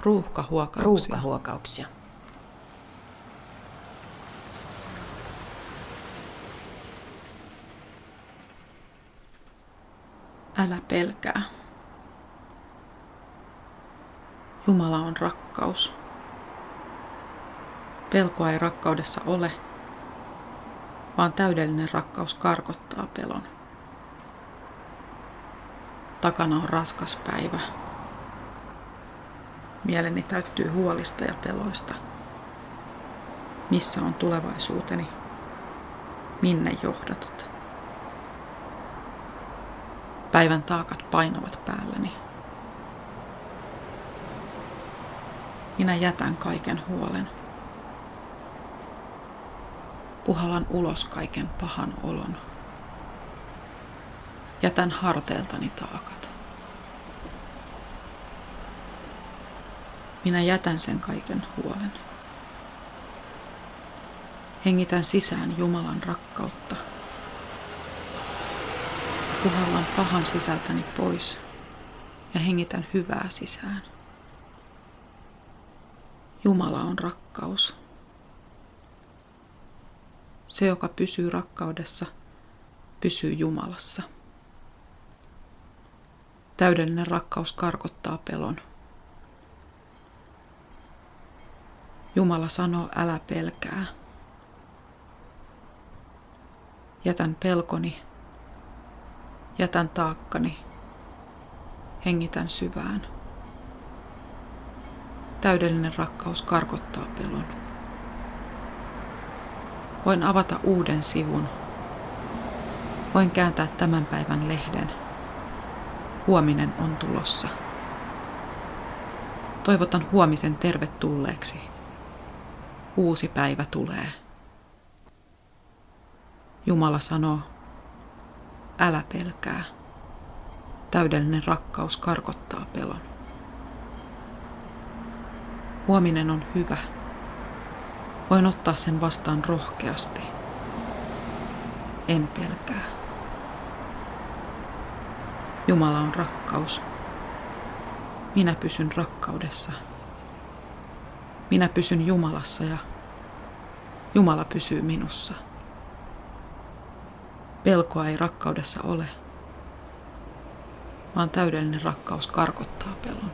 Ruuhkahuokauksia. Älä pelkää. Jumala on rakkaus. Pelkoa ei rakkaudessa ole, vaan täydellinen rakkaus karkottaa pelon. Takana on raskas päivä. Mieleni täyttyy huolista ja peloista. Missä on tulevaisuuteni? Minne johdatat? Päivän taakat painavat päälläni. Minä jätän kaiken huolen. Puhallan ulos kaiken pahan olon. Jätän harteiltani taakat. Minä jätän sen kaiken huolen. Hengitän sisään Jumalan rakkautta. Puhallan pahan sisältäni pois ja hengitän hyvää sisään. Jumala on rakkaus. Se, joka pysyy rakkaudessa, pysyy Jumalassa. Täydellinen rakkaus karkottaa pelon. Jumala sanoo, älä pelkää. Jätän pelkoni, jätän taakkani, hengitän syvään. Täydellinen rakkaus karkottaa pelon. Voin avata uuden sivun. Voin kääntää tämän päivän lehden. Huominen on tulossa. Toivotan huomisen tervetulleeksi. Uusi päivä tulee. Jumala sanoo, älä pelkää. Täydellinen rakkaus karkottaa pelon. Huominen on hyvä. Voin ottaa sen vastaan rohkeasti. En pelkää. Jumala on rakkaus. Minä pysyn rakkaudessa. Minä pysyn Jumalassa ja Jumala pysyy minussa. Pelkoa ei rakkaudessa ole, vaan täydellinen rakkaus karkottaa pelon.